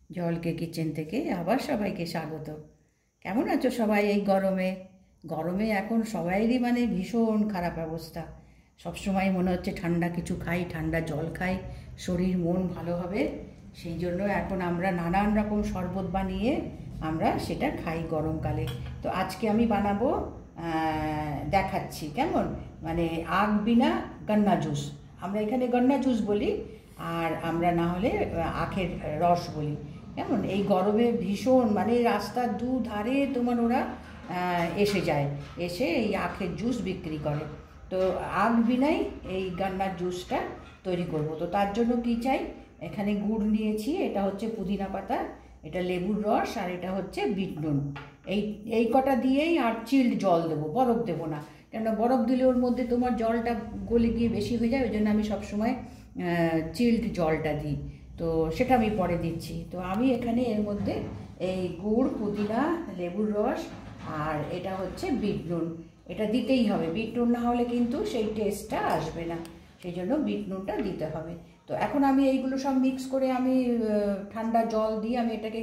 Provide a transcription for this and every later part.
জলকে কিচেন থেকে আবার সবাইকে স্বাগত। কেমন আছো সবাই এই গরমে? গরমে এখন সবাইরই মানে ভীষণ খারাপ অবস্থা। সবসময় মনে হচ্ছে ঠান্ডা কিছু খাই, ঠান্ডা জল খাই, শরীর মন ভালো হবে। সেই জন্য এখন আমরা নানান রকম শরবত বানিয়ে আমরা সেটা খাই গরমকালে। তো আজকে আমি বানাবো, দেখাচ্ছি কেমন, মানে আখ বিনা গন্না জুস। আমরা এখানে গন্না জুস বলি, আর আমরা না হলে আখের রস বলি। কেমন এই গরমে ভীষণ মানে রাস্তার দুধারে তোমার ওরা এসে যায়, এসে এই আখের জুস বিক্রি করে। তো আখ বিনাই এই গান্নার জুসটা তৈরি করব। তো তার জন্য কী চাই, এখানে গুড় নিয়েছি, এটা হচ্ছে পুদিনা পাতা, এটা লেবুর রস, আর এটা হচ্ছে বিট নুন। এই কটা দিয়েই, আর চিল্ড জল দেবো, বরফ দেবো না, কেননা বরফ দিলে ওর মধ্যে তোমার জলটা গলে গিয়ে বেশি হয়ে যায়। ওই জন্য আমি সবসময় চিল্ড জলটা দিই। তো সেটা আমি পরে দিচ্ছি। তো আমি এখানে এর মধ্যে এই গুড়, পুদিনা, লেবুর রস, আর এটা হচ্ছে বিট নুন, এটা দিতেই হবে। বিট নুন না হলে কিন্তু সেই টেস্টটা আসবে না, সেই জন্য বিট নুনটা দিতে হবে। তো এখন আমি এইগুলো সব মিক্স করে আমি ঠান্ডা জল দিয়ে আমি এটাকে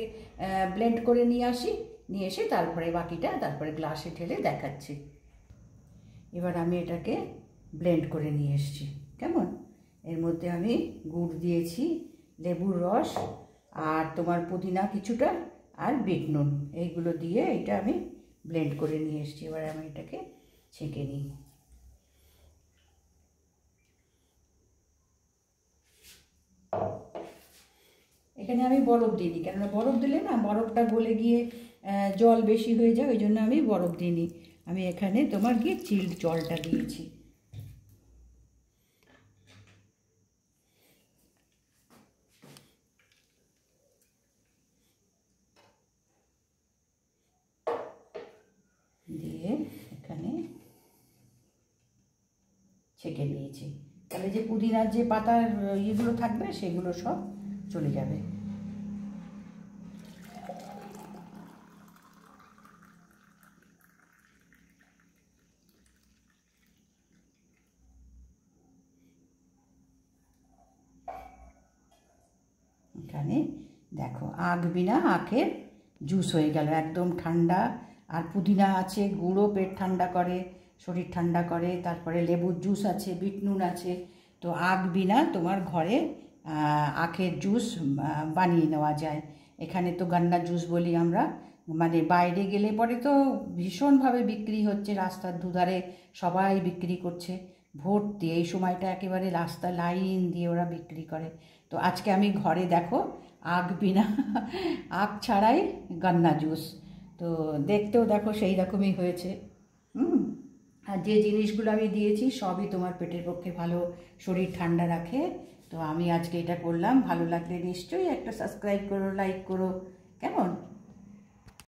ব্লেন্ড করে নিয়ে আসি, নিয়ে এসে তারপরে বাকিটা তারপরে গ্লাসে ঢেলে দেখাচ্ছি। এবার আমি এটাকে ব্লেন্ড করে নিয়ে এসেছি। কেমন, এর মধ্যে আমি গুড় দিয়েছি, লেবুর রস, আর তোমার পুদিনা কিছুটা, আর বিট নুন, এইগুলো দিয়ে এটা আমি ব্লেন্ড করে নিয়ে এসেছি। এবার আমি এটাকে ছেঁকে নিই। এখানে আমি বরফ দিইনি, কেননা বরফ দিলে না বরফটা গলে গিয়ে জল বেশি হয়ে যায়, ওই জন্য আমি বরফ দিইনি। আমি এখানে তোমার গিয়ে চিল্ড জলটা দিয়েছি। দিয়ে এখানে ছেঁকে নিয়েছি, তাহলে যে পুদিনার যে পাতার ইয়েগুলো থাকবে সেগুলো সব চলে যাবে। এখানে দেখো আখ বিনা আখের জুস হয়ে গেল, একদম ঠান্ডা। আর পুদিনা আছে, গুঁড়ো পেট ঠান্ডা করে, শরীর ঠান্ডা করে। তারপরে লেবুর জুস আছে, বিট নুন আছে। তো আখ বিনা তোমার ঘরে আখের জুস বানিয়ে নেওয়া যায়। এখানে তো গান্না জুস বলি আমরা, মানে বাইরে গেলে পরে তো ভীষণভাবে বিক্রি হচ্ছে, রাস্তার দুধারে সবাই বিক্রি করছে ভর্তি। এই সময়টা একেবারে রাস্তা লাইন দিয়ে ওরা বিক্রি করে। তো আজকে আমি ঘরে দেখো আখ বিনা আখ ছাড়াই গান্না জুস। তো দেখতেও দেখো সেই রকমই হয়েছে। আর যে জিনিসগুলো আমি দিয়েছি সবই তোমার পেটের পক্ষে ভালো, শরীর ঠান্ডা রাখে। তো আমি আজকে এটা করলাম। ভালো লাগলে নিশ্চয়ই একটা সাবস্ক্রাইব করো, লাইক করো, কেমন।